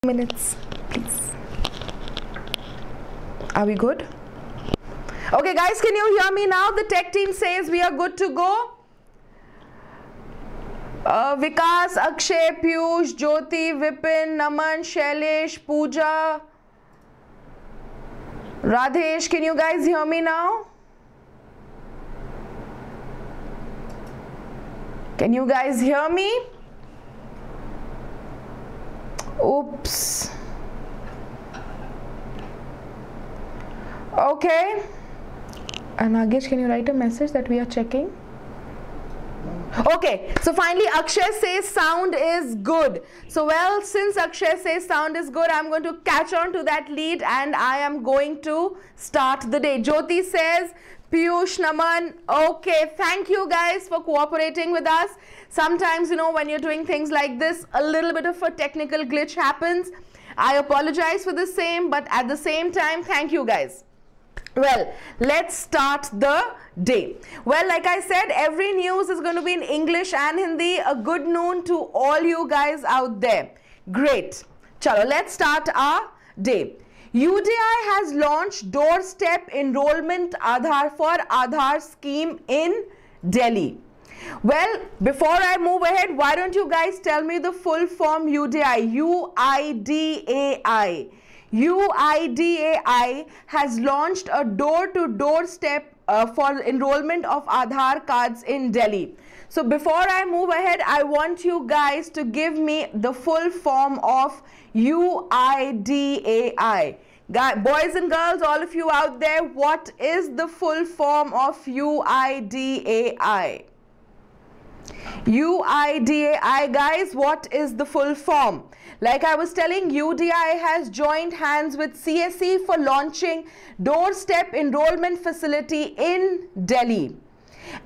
minutes, please. Are we good? Okay, guys, can you hear me now? The tech team says we are good to go. Vikas, Akshay, Piyush, Jyoti, Vipin, Naman, Shailesh, Pooja, Radhesh, can you guys hear me now? Can you guys hear me? Oops. Okay. And Nagesh, can you write a message that we are checking? Okay, so finally Akshay says sound is good. So well, since Akshay says sound is good, I'm going to catch on to that lead and I am going to start the day. Jyoti says, Piyush, Naman, okay, thank you guys for cooperating with us. Sometimes, you know, when you're doing things like this, a little bit of a technical glitch happens. I apologize for the same, but at the same time, thank you guys. Well, let's start the day. Well, like I said, every news is going to be in English and Hindi. A good noon to all you guys out there. Great. Chalo, let's start our day. UDI has launched doorstep enrollment Aadhaar for Aadhaar scheme in Delhi. Well, before I move ahead, why don't you guys tell me the full form UDI? UIDAI. UIDAI has launched a door-to-door step for enrollment of Aadhaar cards in Delhi. So before I move ahead, I want you guys to give me the full form of UIDAI. Boys and girls, all of you out there, what is the full form of UIDAI? UIDAI, guys, what is the full form? Like I was telling, UDI has joined hands with CSC for launching doorstep enrollment facility in Delhi.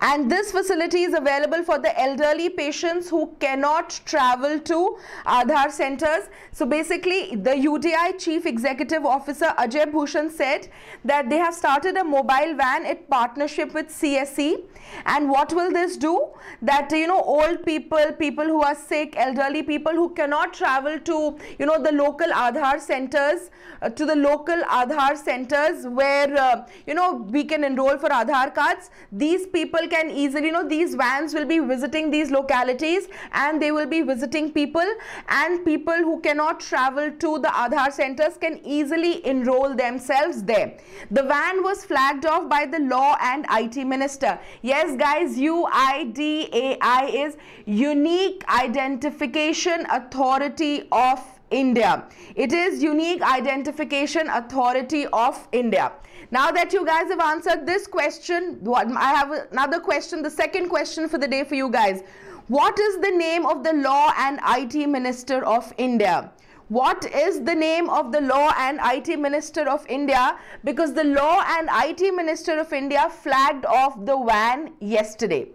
And this facility is available for the elderly patients who cannot travel to Aadhaar centers. So basically, the UDI Chief Executive Officer Ajay Bhushan said that they have started a mobile van in partnership with CSC. And what will this do? That, you know, old people, people who are sick, elderly people who cannot travel to, you know, the local Aadhaar centers, where, you know, we can enroll for Aadhaar cards. These people can easily, you know, these vans will be visiting these localities and they will be visiting people, and people who cannot travel to the Aadhaar centers can easily enroll themselves there. The van was flagged off by the Law and IT Minister. Yes, guys, UIDAI is Unique Identification Authority of India. It is Unique Identification Authority of India. Now that you guys have answered this question, I have another question, the second question for the day for you guys. What is the name of the Law and IT Minister of India? What is the name of the Law and IT Minister of India? Because the Law and IT Minister of India flagged off the van yesterday.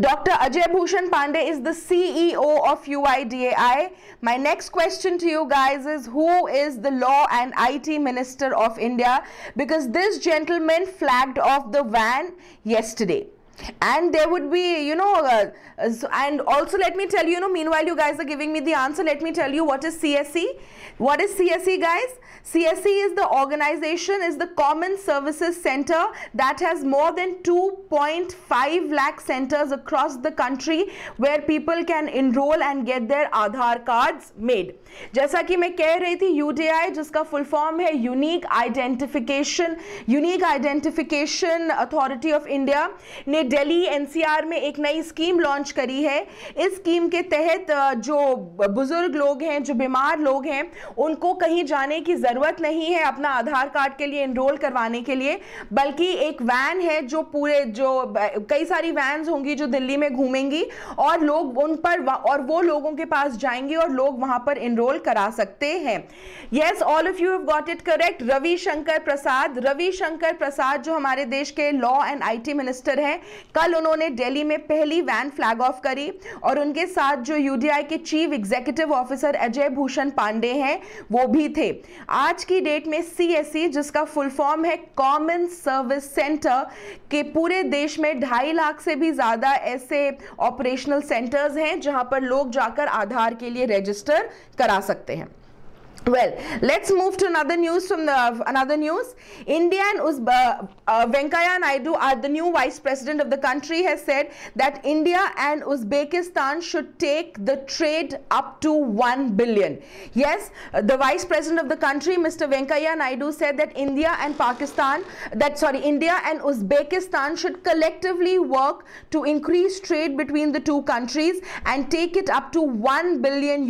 Dr. Ajay Bhushan Pandey is the CEO of UIDAI. My next question to you guys is, who is the Law and IT Minister of India? Because this gentleman flagged off the van yesterday. And there would be, you know, and also let me tell you, meanwhile you guys are giving me the answer, let me tell you what is CSC. What is CSC, guys? CSC is the organization, is the Common Services Center that has more than 2.5 lakh centers across the country where people can enroll and get their Aadhaar cards made. जैसा कि मैं कह रही थी, UDI जिसका full form है Unique Identification Authority of India ने Delhi NCR में एक नई स्कीम लॉन्च करी है. इस स्कीम के तहत जो बुजुर्ग लोग हैं, जो बीमार लोग हैं, उनको कहीं जाने की ज़रूरत नहीं है अपना आधार कार्ड के लिए एनरोल करवाने के लिए, बल्कि एक वैन है जो कई सारी वैन्स होंगी जो दिल्ली में घूमेंगी और लोग उन पर और वो लोगों के पास जाएंगे और लोग वहां पर एनरोल करा सकते हैं. Yes, all of you have got it correct. Ravishankar Prasad जो हमारे देश के लॉ एंड IT मिनिस्टर हैं, कल उन्होंने दिल्ली में पहली वैन फ्लैग ऑफ करी और उनके साथ जो यूडीआई के chief executive officer Ajay Bhushan Pandey हैं वो भी थे। आज की डेट में CSE, जिसका फुल फॉर्म है कॉमन सर्विस सेंटर, के पूरे देश में 2.5 लाख से भी ज्यादा ऐसे ऑपरेशनल सेंटर्स हैं जहां पर लोग जाकर आधार के लिए रजिस्टर करा सकते हैं। Well, let's move to another news from another news. India and Venkaiah Naidu, the new vice president of the country, has said that India and Uzbekistan should take the trade up to 1 billion. Yes, the vice president of the country, Mr. Venkaiah Naidu, said that India and Uzbekistan should collectively work to increase trade between the two countries and take it up to $1 billion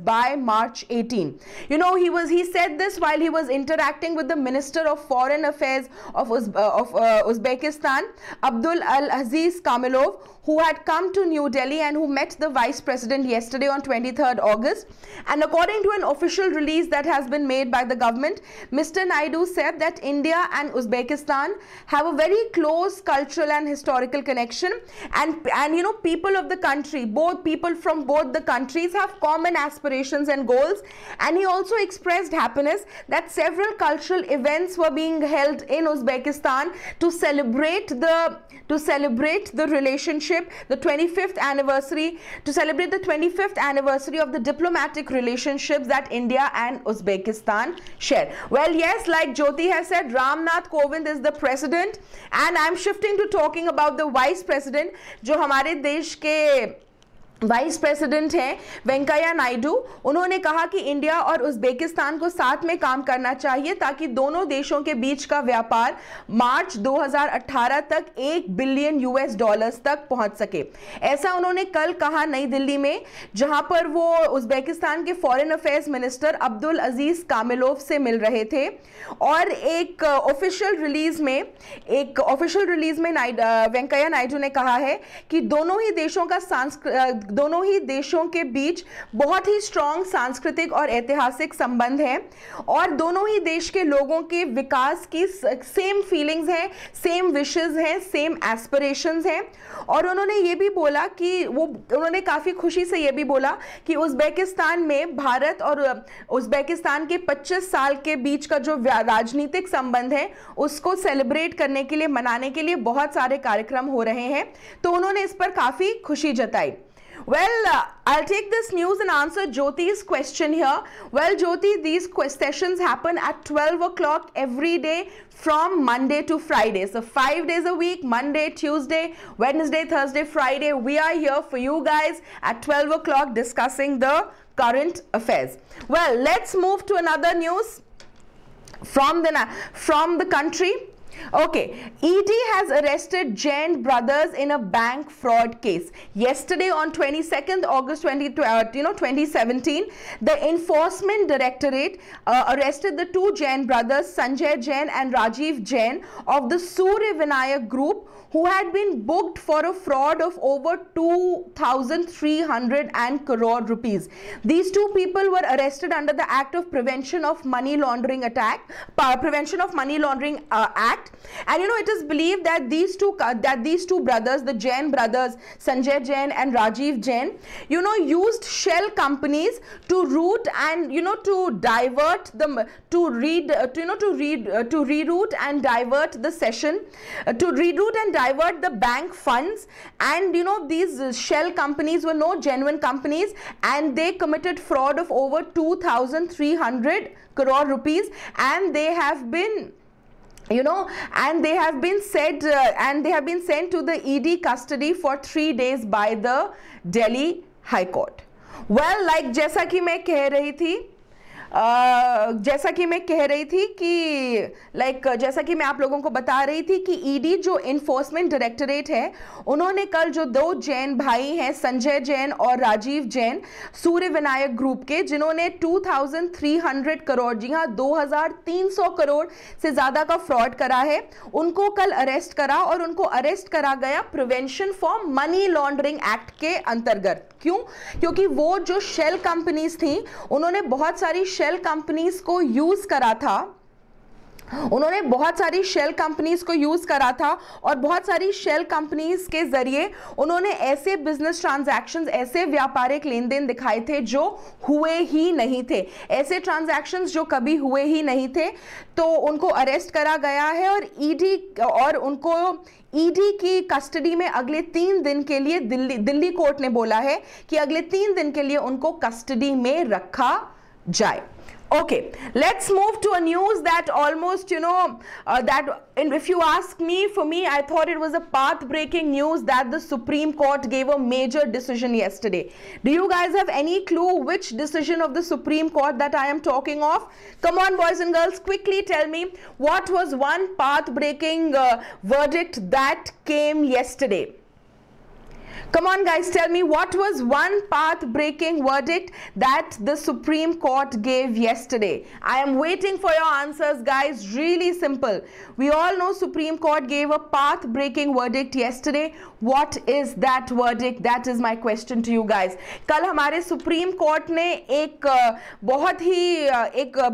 by March 18. You know, he said this while he was interacting with the Minister of Foreign Affairs of Uzbekistan, Abdul Aziz Kamilov, who had come to New Delhi and who met the Vice President yesterday on 23rd August. And according to an official release that has been made by the government, Mr. Naidu said that India and Uzbekistan have a very close cultural and historical connection, and you know, people of the country, both people from both the countries have common aspirations and goals. And he also expressed happiness that several cultural events were being held in Uzbekistan to celebrate the relationship, the 25th anniversary, to celebrate the 25th anniversary of the diplomatic relationships that India and Uzbekistan share. Well, yes, like Jyoti has said, Ramnath Kovind is the president, and I'm shifting to talking about the vice president, जो हमारे देश के vice president हैं वेंकैया नायडू। उन्होंने कहा कि India और Uzbekistan को साथ में काम करना चाहिए ताकि दोनों देशों के बीच का व्यापार मार्च 2018 तक $1 बिलियन तक पहुंच सके। ऐसा उन्होंने कल कहा नई दिल्ली में, जहां पर वो उज़्बेकिस्तान के फॉरेन अफेयर्स मिनिस्टर अब्दुल अजीज कामिलोव से मिल रहे थे। और एक ऑफिशियल रिलीज में वेंकैया नायडू ने कहा है कि दोनों ही देशों के बीच बहुत ही स्ट्रॉन्ग सांस्कृतिक और ऐतिहासिक संबंध हैं और दोनों ही देश के लोगों के विकास की सेम फीलिंग्स हैं, सेम विशेस हैं, सेम एस्पिरेशंस हैं। और उन्होंने ये भी बोला कि उन्होंने काफ़ी खुशी से ये भी बोला कि उज़्बेकिस्तान में भारत और उज़्बेकिस्तान के 25 साल के बीच का जो राजनीतिक संबंध है उसको सेलिब्रेट करने के लिए, मनाने के लिए बहुत सारे कार्यक्रम हो रहे हैं। तो उन्होंने इस पर काफ़ी खुशी जताई। Well, I'll take this news and answer Jyoti's question here. Well, Jyoti, these sessions happen at 12 o'clock every day from Monday to Friday. So 5 days a week, Monday, Tuesday, Wednesday, Thursday, Friday. We are here for you guys at 12 o'clock discussing the current affairs. Well, let's move to another news from the country. Okay, ED has arrested Jain brothers in a bank fraud case. Yesterday on 22nd August 2017, the Enforcement Directorate arrested the two Jain brothers, Sanjay Jain and Rajiv Jain, of the Surya Vinayak group, who had been booked for a fraud of over 2,300 crore rupees. These two people were arrested under the Act of Prevention of Money Laundering Act. And you know, it is believed that these two brothers, the Jain brothers, Sanjay Jain and Rajiv Jain, you know, used shell companies to route and, you know, to divert them, to reroute and divert the session, to reroute and divert the bank funds. And you know, these shell companies were no genuine companies, and they committed fraud of over 2,300 crore rupees, and they have been, you know, and they have been sent to the ED custody for 3 days by the Delhi High Court. Well, like जैसा कि मैं कह रही मैं आप लोगों को बता रही थी कि ईडी जो इन्फोर्समेंट डायरेक्टरेट है, उन्होंने कल जो दो जैन भाई हैं, संजय जैन और राजीव जैन, सूर्य विनायक ग्रुप के, जिन्होंने 2,300 करोड़, जी हाँ 2,300 करोड़ से ज़्यादा का फ्रॉड करा है, उनको कल अरेस्ट करा। और उनको अरेस्ट करा गया prevention for money laundering act के अंतर्गत। क्यों? क्योंकि वो जो शेल कंपनीज थी, उन्होंने बहुत सारी शेल कंपनीज को यूज करा था उन्होंने बहुत सारी शेल कंपनीज को यूज करा था और बहुत सारी शेल कंपनीज के जरिए उन्होंने ऐसे बिजनेस ट्रांजैक्शंस, ऐसे व्यापारिक लेन देन दिखाए थे जो हुए ही नहीं थे, ऐसे ट्रांजैक्शंस जो कभी हुए ही नहीं थे। तो उनको अरेस्ट करा गया है और उनको ईडी की कस्टडी में अगले 3 दिन के लिए दिल्ली कोर्ट ने बोला है कि अगले 3 दिन के लिए उनको कस्टडी में रखा जाए। Okay, let's move to a news that almost, if you ask me, for me, I thought it was a path-breaking news that the Supreme Court gave a major decision yesterday. Do you guys have any clue which decision of the Supreme Court that I am talking of? Come on, boys and girls, quickly tell me what was one path-breaking verdict that came yesterday. Come on guys, tell me what was one path-breaking verdict that the Supreme Court gave yesterday. I am waiting for your answers guys, really simple. We all know Supreme Court gave a path-breaking verdict yesterday. What is that verdict? That is my question to you guys. कल हमारे Supreme Court ने एक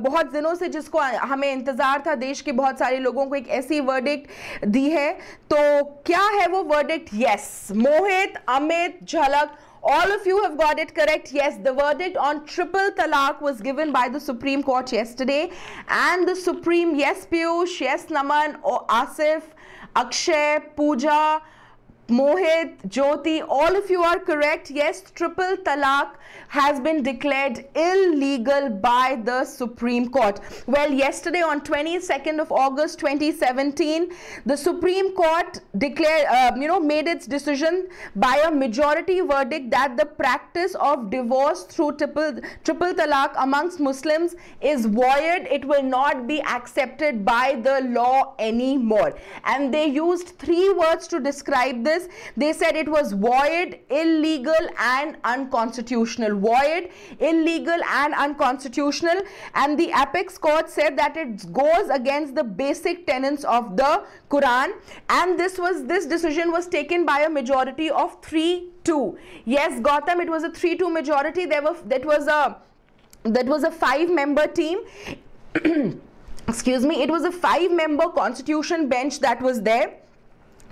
बहुत दिनों से जिसको हमें इंतजार था, देश के बहुत सारे लोगों को एक ऐसी verdict दी है, तो क्या है वो verdict? Yes, Mohit, Amit, Jhalak, all of you have got it correct. Yes, the verdict on triple talaq was given by the Supreme Court yesterday, and the Supreme, yes Piyush, yes Naman, Asif, Akshay, Pooja, Mohit, Jyoti, all of you are correct. Yes, triple talaq has been declared illegal by the Supreme Court. Well, yesterday on 22nd of August 2017, the Supreme Court declared, made its decision by a majority verdict that the practice of divorce through triple talaq amongst Muslims is void. It will not be accepted by the law anymore. And they used 3 words to describe this. They said it was void, illegal and unconstitutional. Void, illegal and unconstitutional. And the apex court said that it goes against the basic tenets of the Quran. And this decision was taken by a majority of 3-2. Yes, Gautam, it was a 3-2 majority. That was a 5-member team. Excuse me, it was a 5-member constitution bench that was there.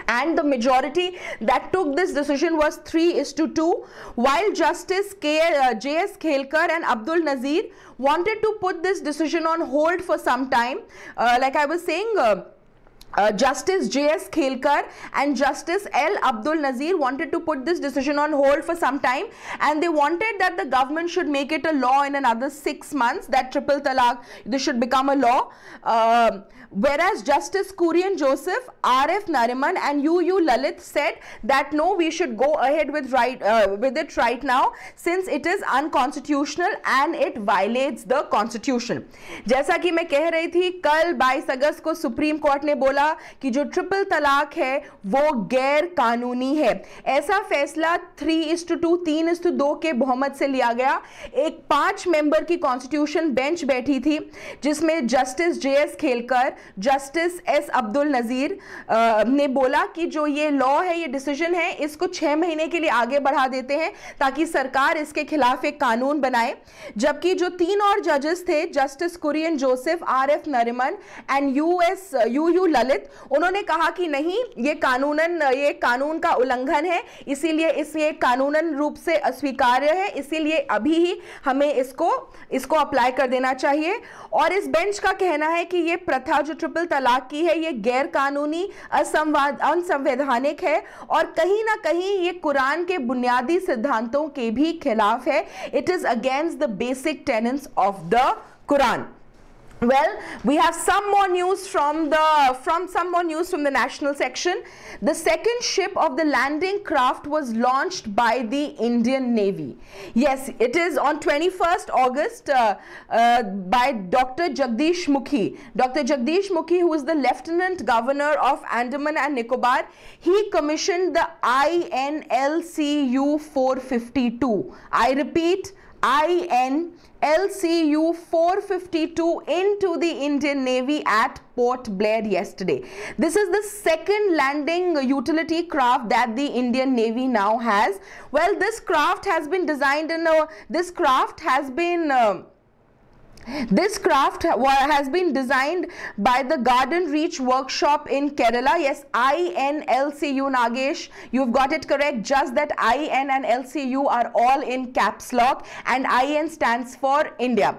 And the majority that took this decision was 3-2, while Justice J.S. Khelkar and Abdul Nazir wanted to put this decision on hold for some time. Like I was saying, Justice J.S. Khelkar and Justice L. Abdul Nazir wanted to put this decision on hold for some time, and they wanted that the government should make it a law in another 6 months, that triple talaq, this should become a law. Whereas Justice Kurian Joseph, R.F. Nariman and U.U. Lalit said that no, we should go ahead with it right now, since it is unconstitutional and it violates the constitution. जैसा कि मैं कह रही थी, कल 22 अगस्त को supreme court ने बोला कि जो ट्रिपल तलाक है वो गैर कानूनी है। ऐसा फैसला 3-2, 3-2 के बहुमत से लिया गया। एक 5 मेंबर की कॉन्स्टिट्यूशन बेंच बैठी थी, जिसमें जस्टिस J.S. खेलकर, जस्टिस S. अब्दुल नजीर ने बोला कि जो ये लॉ है, ये डिसीजन है, इसको 6 महीने के लिए आगे बढ़ा देते हैं ताकि सरकार इसके खिलाफ एक कानून बनाए। जबकि जो 3 और जजेस थे, justice Kurian Joseph, R.F. Nariman and U.U. Lalit, उन्होंने कहा कि नहीं, ये कानून का उल्लंघन है, इसीलिए इसे कानूनन रूप से अस्वीकार्य है, इसीलिए अभी ही हमें इसको अप्लाई कर देना चाहिए। और इस बेंच का कहना है कि ये प्रथा जो ट्रिपल तलाक की है, ये गैर कानूनी, असंवैधानिक है और कहीं ना कहीं ये कुरान के बुनियादी सिद्धांतों के भी खिलाफ है। It is against the basic tenets of the Quran. Well, we have some more news from the national section. The second ship of the landing craft was launched by the Indian Navy. Yes, it is on 21st August by Dr. Jagdish Mukhi. Dr. Jagdish Mukhi, who is the Lieutenant Governor of Andaman and Nicobar, he commissioned the INLCU 452. I repeat, INLCU 452 into the Indian Navy at Port Blair yesterday. This is the second landing utility craft that the Indian Navy now has. Well, this craft has been designed in This craft has been designed by the Garden Reach Workshop in Kerala. Yes, INLCU, Nagesh, you've got it correct. Just that IN and LCU are all in caps lock, and IN stands for India.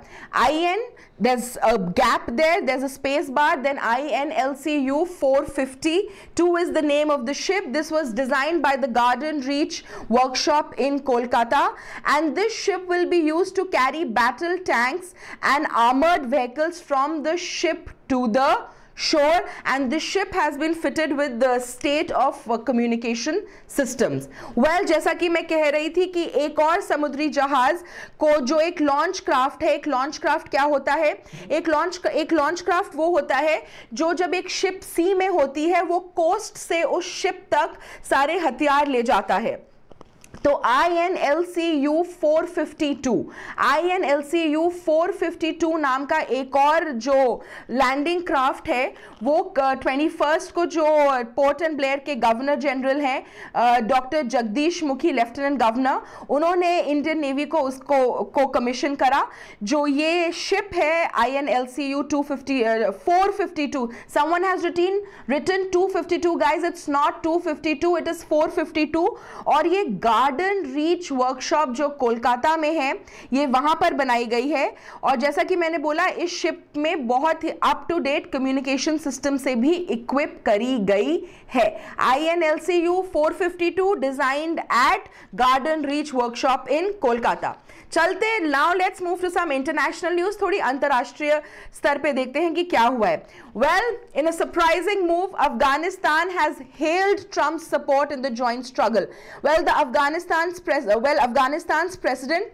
IN, there's a gap there, there's a space bar, then INLCU 452 is the name of the ship. This was designed by the Garden Reach Workshop in Kolkata, and this ship will be used to carry battle tanks and armored vehicles from the ship to the shore, and this ship has been fitted with the state of communication systems. Well, जैसा कि मैं कह रही थी कि एक और समुद्री जहाज को जो एक लॉन्च क्राफ्ट है, एक लॉन्च क्राफ्ट क्या होता है? एक लॉन्च क्राफ्ट वो होता है जो जब एक शिप सी में होती है वो कोस्ट से उस शिप तक सारे हथियार ले जाता है. तो INLCU 452 नाम का एक और जो लैंडिंग क्राफ्ट है वो 21 को जो पोर्ट एंड ब्लेयर के गवर्नर जनरल हैं doctor Jagdish Mukhi lieutenant governor, उन्होंने इंडियन नेवी को उसको कमीशन करा. जो ये शिप है INLCU 452, someone has written 252 guys, it's not 252, it is 452. और ये गार्डन रीच वर्कशॉप जो कोलकाता में है ये वहां पर बनाई गई है, और जैसा कि मैंने बोला इस शिप में बहुत ही up to date communication system से भी इक्विप करी गई है. INLCU 452 designed at garden reach workshop in Kolkata. चलते, now let's move to some international news. थोड़ी अंतरराष्ट्रीय स्तर पे देखते हैं कि क्या हुआ है. Well, in a surprising move, Afghanistan has held Trump's support in the joint struggle. Well, Afghanistan's president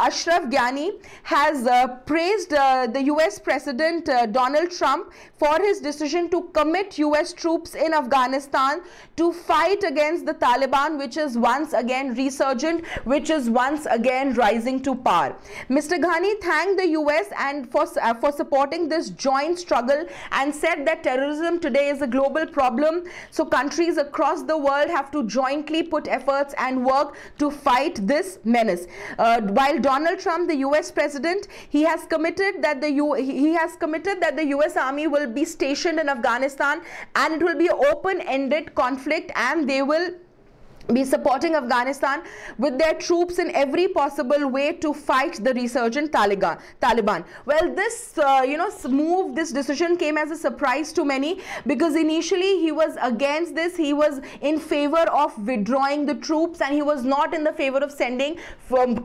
Ashraf Ghani has praised the US President Donald Trump for his decision to commit US troops in Afghanistan to fight against the Taliban, which is once again resurgent, which is once again rising to power. Mr. Ghani thanked the US and for supporting this joint struggle and said that terrorism today is a global problem, so countries across the world have to jointly put efforts and work to fight this menace. While Donald Trump, the US president, he has committed that the US Army will be stationed in Afghanistan, and it will be an open-ended conflict, and they will be supporting Afghanistan with their troops in every possible way to fight the resurgent Taliban. Well, this move, this decision came as a surprise to many, because initially he was against this. He was in favor of withdrawing the troops, and he was not in the favor of sending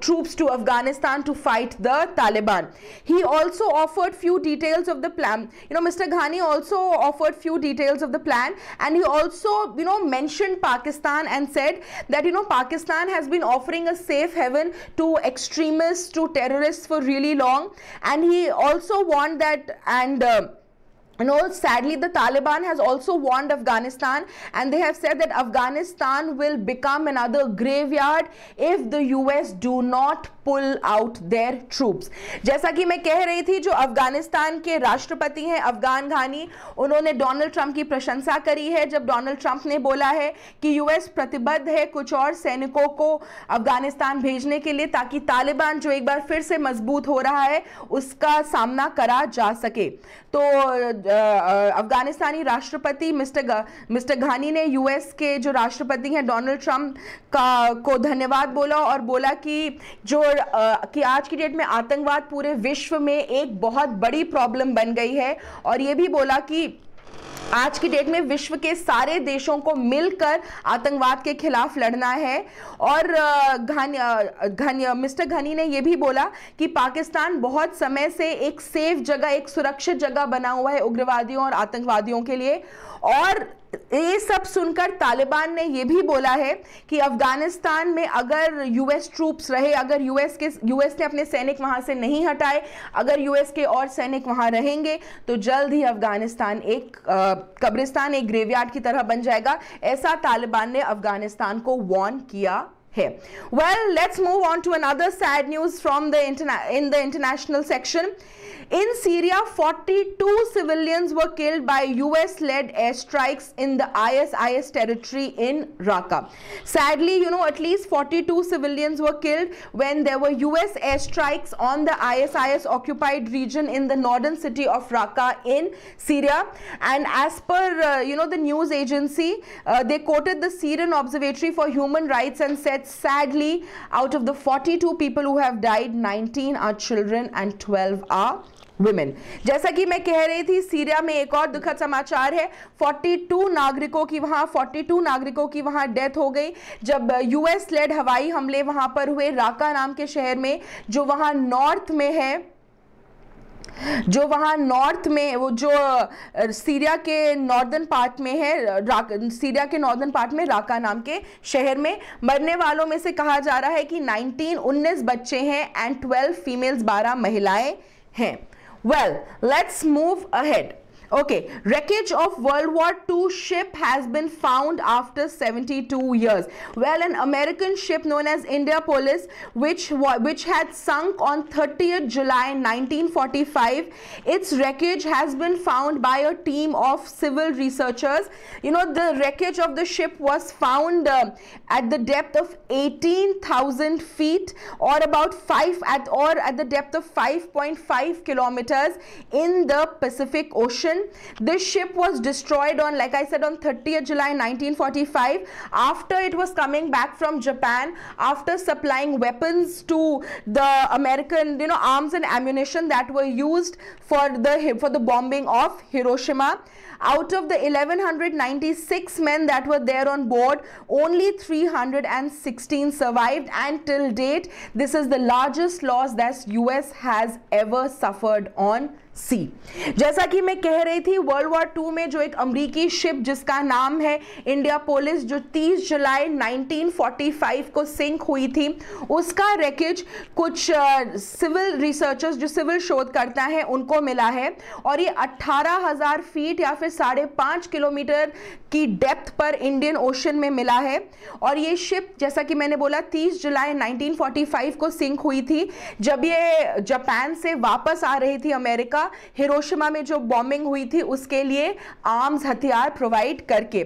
troops to Afghanistan to fight the Taliban. He also offered few details of the plan. Mr. Ghani also offered few details of the plan, and he also mentioned Pakistan and said that Pakistan has been offering a safe haven to extremists, to terrorists for really long, and he also warned that, and sadly the Taliban has also warned Afghanistan, and they have said that Afghanistan will become another graveyard if the US do not pull out their troops. जैसा कि मैं कह रही थी, जो अफगानिस्तान के राष्ट्रपति हैं अफगान घानी, उन्होंने डोनाल्ड ट्रंप की प्रशंसा करी है जब डोनाल्ड ट्रंप ने बोला है कि यूएस प्रतिबद्ध है कुछ और सैनिकों को अफगानिस्तान भेजने के लिए, ताकि तालिबान जो एक बार फिर से मजबूत हो रहा है उसका सामना करा जा सके. तो अफगानिस्तानी राष्ट्रपति मिस्टर घानी ने यूएस के जो राष्ट्रपति हैं डोनाल्ड ट्रंप को धन्यवाद बोला, और बोला कि आज की डेट में आतंकवाद पूरे विश्व में एक बहुत बड़ी प्रॉब्लम बन गई है, और ये भी बोला कि आज की डेट में विश्व के सारे देशों को मिलकर आतंकवाद के खिलाफ लड़ना है. और मिस्टर घनी ने यह भी बोला कि पाकिस्तान बहुत समय से एक सेफ जगह, एक सुरक्षित जगह बना हुआ है उग्रवादियों और आतंकवादियों के लिए. और ये सब सुनकर तालिबान ने यह भी बोला है कि अफगानिस्तान में अगर यूएस ट्रूप्स रहे, अगर यूएस ने अपने सैनिक वहां से नहीं हटाए, अगर यूएस के और सैनिक वहां रहेंगे तो जल्द ही अफगानिस्तान एक कब्रिस्तान, एक ग्रेवयार्ड की तरह बन जाएगा. ऐसा तालिबान ने अफगानिस्तान को वार्न किया है. Well, let's move on to another sad news from in the international section. In Syria, 42 civilians were killed by US-led airstrikes in the ISIS territory in Raqqa. Sadly, you know, at least 42 civilians were killed when there were US airstrikes on the ISIS occupied region in the northern city of Raqqa in Syria. And as per you know, the news agency, they quoted the Syrian Observatory for Human Rights and said, sadly, out of the 42 people who have died, 19 are children and 12 are women. जैसा कि मैं कह रही थी, Syria में एक और दुखद समाचार है। 42 नागरिकों की वहां डेथ हो गई जब यूएस लेड हवाई हमले वहां पर हुए राका नाम के शहर में, जो वहां नॉर्थ में है, वो जो सीरिया के नॉर्दर्न पार्ट में है, सीरिया के नॉर्दर्न पार्ट में राका नाम के शहर में। मरने वालों में से कहा जा रहा है कि 19 बच्चे हैं एंड 12 फीमेल्स, 12 महिलाएं हैं। Well, let's move ahead. Okay, wreckage of World War II ship has been found after 72 years. Well, an American ship known as Indianapolis, which had sunk on 30th July 1945, its wreckage has been found by a team of civil researchers. You know, the wreckage of the ship was found at the depth of 18,000 feet, or about at the depth of 5.5 kilometers in the Pacific Ocean. This ship was destroyed on, like I said, on 30th July 1945 after it was coming back from Japan after supplying weapons to the American, you know, arms and ammunition that were used for the bombing of Hiroshima. Out of the 1196 men that were there on board, only 316 survived, and till date this is the largest loss that US has ever suffered on sea. जैसा कि मैं कह रही थी, world war 2 में जो एक अमरीकी शिप जिसका नाम है इंडियापोलिस, जो 30 जुलाई 1945 को सिंक हुई थी, उसका रेकेज कुछ सिविल रिसर्चर्स जो सिविल शोधकर्ता हैं उनको मिला है, और ये 18,000 फीट या फिर 5.5 किलोमीटर की डेप्थ पर इंडियन ओशन में मिला है। और ये शिप, जैसा कि मैंने बोला, 30 जुलाई 1945 को सिंक हुई थी जब ये जापान से वापस आ रही थी अमेरिका, हिरोशिमा में जो बॉम्बिंग हुई थी उसके लिए आर्म्स, हथियार प्रोवाइड करके।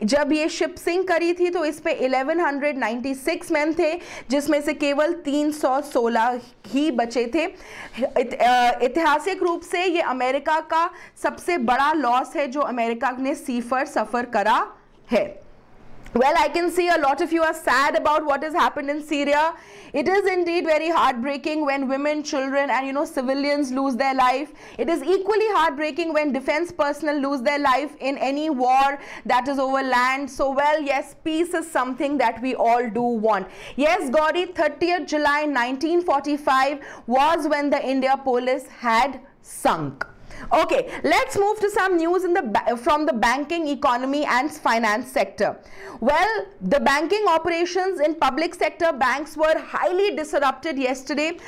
जब ये शिप सिंक करी थी तो इस पे 1196 मैन थे, जिसमें से केवल 316 ही बचे थे। ऐतिहासिक रूप से ये अमेरिका का सबसे बड़ा लॉस है जो अमेरिका ने सी पर सफर करा है। Well, I can see a lot of you are sad about what has happened in Syria. It is indeed very heartbreaking when women, children and, you know, civilians lose their life. It is equally heartbreaking when defense personnel lose their life in any war that is over land. So, well, yes, peace is something that we all do want. Yes, Gauri, 30th July 1945 was when the Indianapolis had sunk. Okay, let's move to some news from the banking, economy and finance sector. Well, the banking operations in public sector banks were highly disrupted yesterday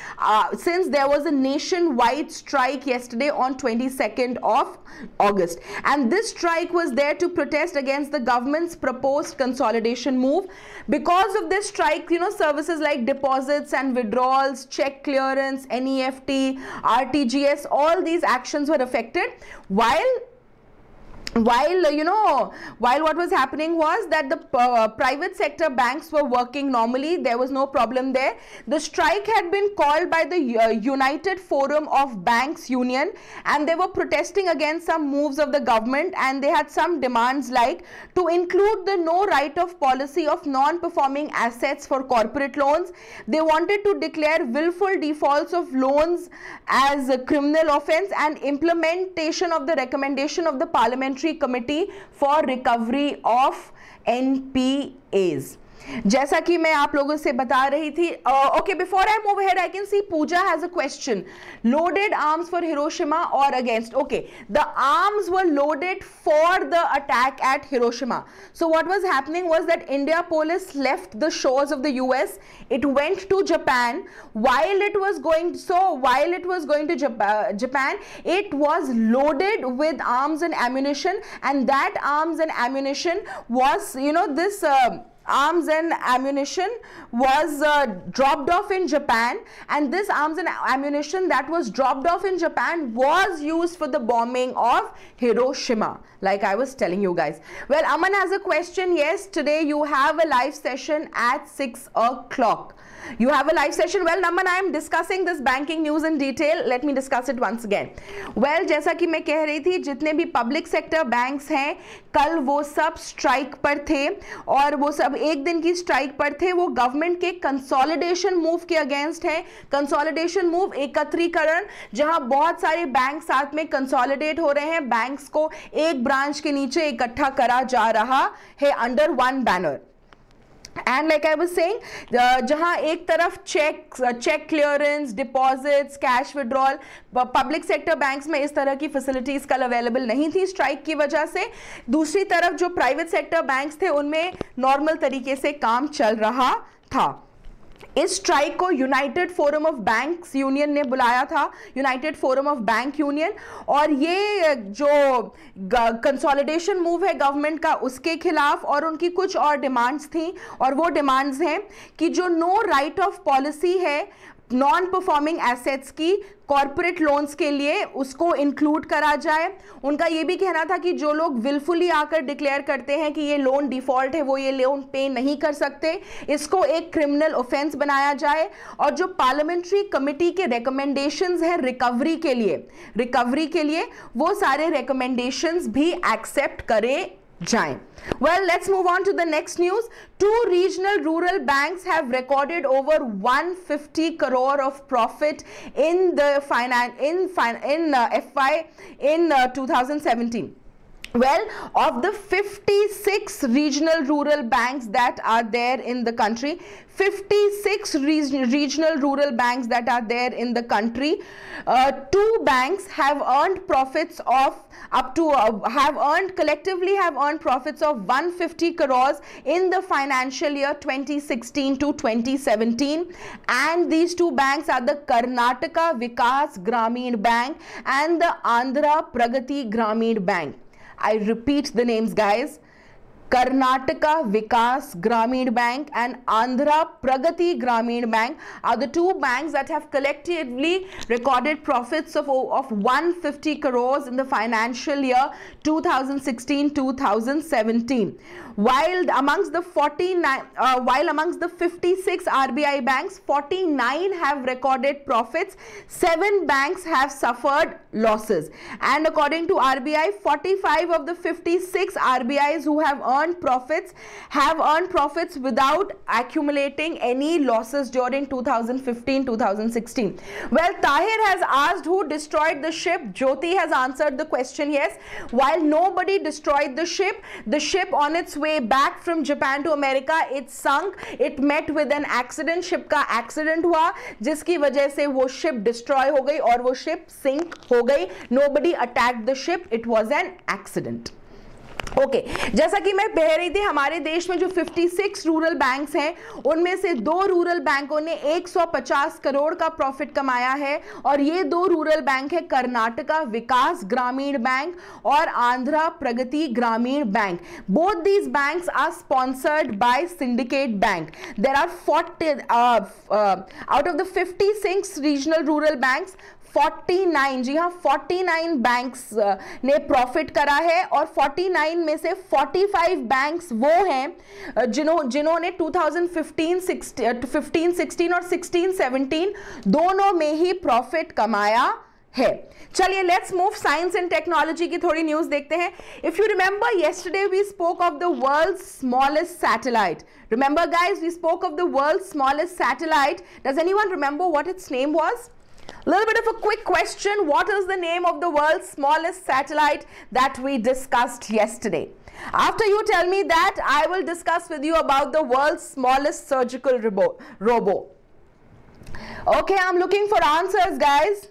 since there was a nationwide strike yesterday on 22nd of August. And this strike was there to protest against the government's proposed consolidation move. Because of this strike, you know, services like deposits and withdrawals, check clearance, NEFT, RTGS, all these actions were affected, while what was happening was that the private sector banks were working normally. There was no problem there. The strike had been called by the United Forum of Banks Union, and they were protesting against some moves of the government, and they had some demands like to include the no write-off policy of non-performing assets for corporate loans. They wanted to declare willful defaults of loans as a criminal offense, and implementation of the recommendation of the Parliamentary Committee for Recovery of NPAs. जैसा कि मैं आप लोगों से बता रही थी, okay, before I move ahead, I can see Pooja has a question. Loaded arms for Hiroshima or against? Okay, the arms were loaded for the attack at Hiroshima. So what was happening was that Indianapolis left the shores of the US. It went to Japan. While it was going to Japan, it was loaded with arms and ammunition, and that arms and ammunition was, you know, this arms and ammunition was dropped off in Japan, and this arms and ammunition that was dropped off in Japan was used for the bombing of Hiroshima, like I was telling you guys. Well, Aman has a question. Yes, today you have a live session at 6 o'clock. You have a live session. Well, Naman, I am discussing this banking news in detail. Let me discuss it once again. Well, जैसा कि मैं कह रही थी, जितने भी public sector banks हैं, कल वो सब स्ट्राइक पर थे, और वो सब एक दिन की स्ट्राइक पर थे. वो गवर्नमेंट के कंसोलिडेशन मूव के अगेंस्ट है. कंसोलिडेशन मूव, एकत्रीकरण, जहां बहुत सारे बैंक साथ में कंसोलिडेट हो रहे हैं, बैंक्स को एक ब्रांच के नीचे इकट्ठा करा जा रहा है under one banner. And like I was saying, जहाँ एक तरफ cheque clearance, deposits, cash withdrawal, public sector banks में इस तरह की फैसिलिटीज कल अवेलेबल नहीं थी स्ट्राइक की वजह से. दूसरी तरफ जो प्राइवेट सेक्टर बैंक्स थे उनमें नॉर्मल तरीके से काम चल रहा था. इस स्ट्राइक को United forum of banks union ने बुलाया था, United forum of bank union, और ये जो कंसोलिडेशन मूव है गवर्नमेंट का उसके खिलाफ, और उनकी कुछ और डिमांड्स थी, और वो डिमांड्स हैं कि जो नो राइट ऑफ पॉलिसी है नॉन परफॉर्मिंग एसेट्स की कॉर्पोरेट लोन्स के लिए, उसको इंक्लूड करा जाए. उनका ये भी कहना था कि जो लोग विलफुली आकर डिक्लेयर करते हैं कि ये लोन डिफॉल्ट है, वो ये लोन पे नहीं कर सकते, इसको एक क्रिमिनल ऑफेंस बनाया जाए. और जो पार्लियामेंट्री कमेटी के रिकमेंडेशंस हैं रिकवरी के लिए वो सारे रिकमेंडेशंस भी एक्सेप्ट करे जाएं. Well, let's move on to the next news. Two regional rural banks have recorded over 150 crore of profit in the FY 2017. Well, of the 56 regional rural banks that are there in the country, 56 regional rural banks that are there in the country, two banks have earned profits of collectively have earned profits of 150 crores in the financial year 2016 to 2017, and these two banks are the Karnataka Vikas Grameen Bank and the Andhra Pragati Grameen Bank. I repeat the names, guys. Karnataka Vikas Grameen Bank and Andhra Pragati Grameen Bank are the two banks that have collectively recorded profits of 150 crores in the financial year 2016-2017. While amongst the 56 RBI banks, 49 have recorded profits, 7 banks have suffered losses. And according to RBI, 45 of the 56 RBIs who have earned profits without accumulating any losses during 2015-2016. Well, Tahir has asked who destroyed the ship. Jyoti has answered the question, yes. While nobody destroyed the ship on its way back from Japan to America, it sunk. It met with an accident. Ship का accident हुआ, जिसकी वजह से वो ship destroy हो गई और वो ship sink हो गई. Nobody attacked the ship. It was an accident. Okay जैसा कि मैं कह रही थी, हमारे देश में जो 56 रूरल बैंक्स हैं उनमें से 2 रूरल बैंकों ने 150 करोड़ का प्रॉफिट कमाया है, और ये 2 रूरल बैंक है कर्नाटका विकास ग्रामीण बैंक और Andhra Pragati Grameen Bank. Both these banks are sponsored by Syndicate Bank. There are 40 out of the 56 regional rural banks 49, जी हाँ 49 बैंक्स ने प्रॉफिट करा है, और 49 में से 45 बैंक्स वो हैं जिन्होंने 2015-16 और 16-17 दोनों में ही प्रॉफिट कमाया है. चलिए let's move science and technology की थोड़ी न्यूज देखते हैं. If you remember yesterday we spoke of the world's smallest satellite. Remember guys, we spoke of the world's smallest satellite. Does anyone remember what its name was? A little bit of a quick question. What is the name of the world's smallest satellite that we discussed yesterday? After you tell me that, I will discuss with you about the world's smallest surgical robo. Okay, I'm looking for answers, guys.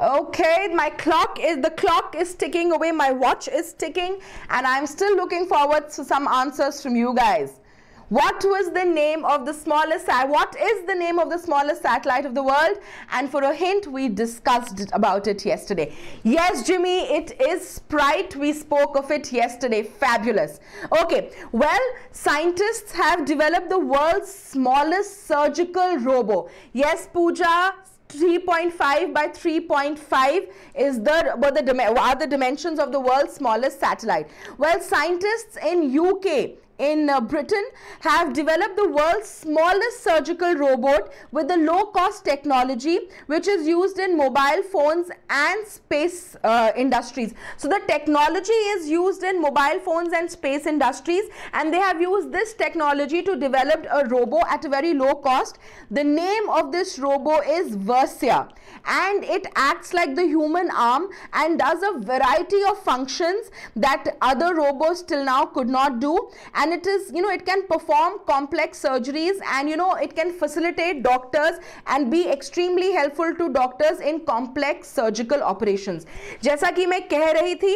Okay, the clock is ticking away, my watch is ticking, and I'm still looking forward to some answers from you guys. What was the name of the smallest what is the name of the smallest satellite of the world? And for a hint, we discussed about it yesterday. Yes, Jimmy, it is Sprite. We spoke of it yesterday. Fabulous. Okay, well, scientists have developed the world's smallest surgical robo. Yes, Pooja, 3.5 by 3.5 is are the dimensions of the world's smallest satellite. Well, scientists in UK, in Britain, have developed the world's smallest surgical robot with the low-cost technology which is used in mobile phones and space industries. So the technology is used in mobile phones and space industries, and they have used this technology to develop a robo at a very low cost. The name of this robo is Versia, and it acts like the human arm and does a variety of functions that other robots till now could not do. And it is, it can perform complex surgeries, and it can facilitate doctors and be extremely helpful to doctors in complex surgical operations. जैसा कि मैं कह रही थी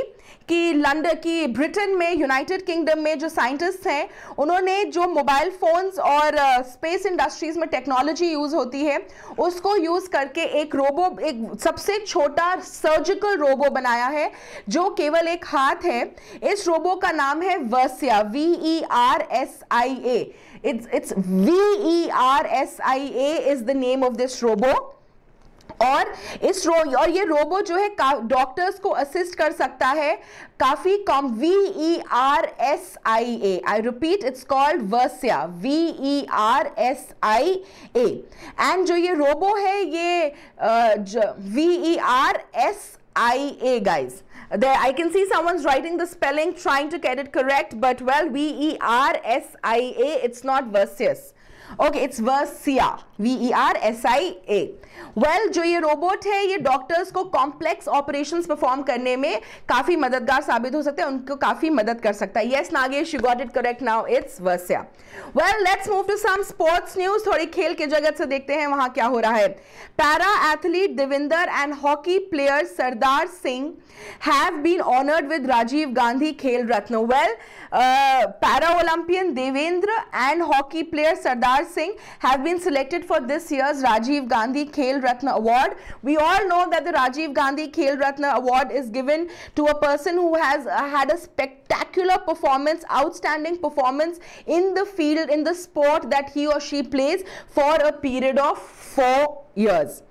कि London की Britain में, United kingdom में जो साइंटिस्ट हैं, उन्होंने जो मोबाइल फोन्स और स्पेस इंडस्ट्रीज में टेक्नोलॉजी यूज होती है उसको यूज करके एक रोबो, एक सबसे छोटा सर्जिकल रोबो बनाया है जो केवल एक हाथ है. इस रोबो का नाम है वर्सिया, VERSIA. It's VERSIA is the name of this robo. और ये रोबो जो है डॉक्टर्स को असिस्ट कर सकता है काफी कम. VERSIA, I repeat, it's called versia, VERSIA. And जो ये रोबो है ये VERSIA, guys. There, I can see someone's writing the spelling, trying to get it correct, but well, VERSIA, it's not Versius. Okay, it's Versia, VERSIA. Well, जो ये robot है ये doctors को complex operations perform करने में काफी मददगार साबित हो सकता है, उनको काफी मदद कर सकता है. Yes Nagesh, you got it correct now, it's versia. Well, let's move to some sports news. थोड़ी खेल के जगत से देखते हैं वहां क्या हो रहा है. Para athlete Devendra and hockey player Sardar Singh have been honored with Rajiv Gandhi Khel Ratna. Well, para-Olympian Devendra and hockey player Sardar Singh have been selected for this year's Rajiv Gandhi Khel Ratna Award. We all know that the Rajiv Gandhi Khel Ratna Award is given to a person who has had a spectacular performance, outstanding performance in the field, in the sport that he or she plays for a period of 4 years.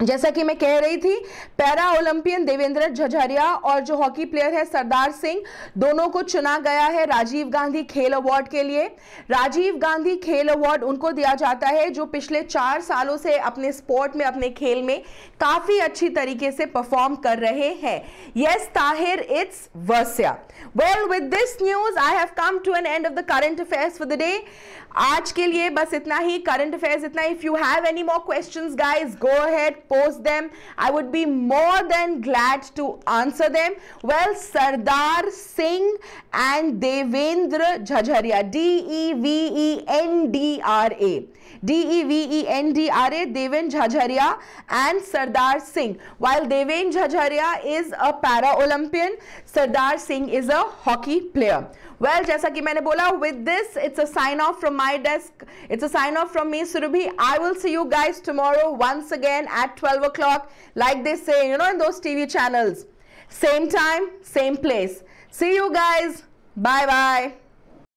जैसा कि मैं कह रही थी, para Olympian Devendra झझरिया और जो hockey player है सरदार सिंह, दोनों को चुना गया है राजीव गांधी खेल अवार्ड के लिए. राजीव गांधी खेल अवार्ड उनको दिया जाता है जो पिछले 4 सालों से अपने स्पोर्ट में, अपने खेल में काफी अच्छी तरीके से परफॉर्म कर रहे हैं. Yes Tahir, it's versia. Well, with this news I have come to an end of the current affairs for the day. आज के लिए बस इतना ही, करंट अफेयर्स इतना. If you have any more questions guys, go ahead, post them. I would be more than glad to answer them. Well, Sardar Singh and Devendra Jhajharia, DEVENDRA, DEVENDRA, Devendra Jhajharia and Sardar Singh. While Devendra Jhajharia is a para-Olympian, Sardar Singh is a hockey player. Well, जैसा कि मैंने बोला, with this, it's a sign off from my desk. It's a sign off from me, Surabhi. I will see you guys tomorrow once again at 12 o'clock, like they say, in those TV channels. Same time, same place. See you guys. Bye-bye.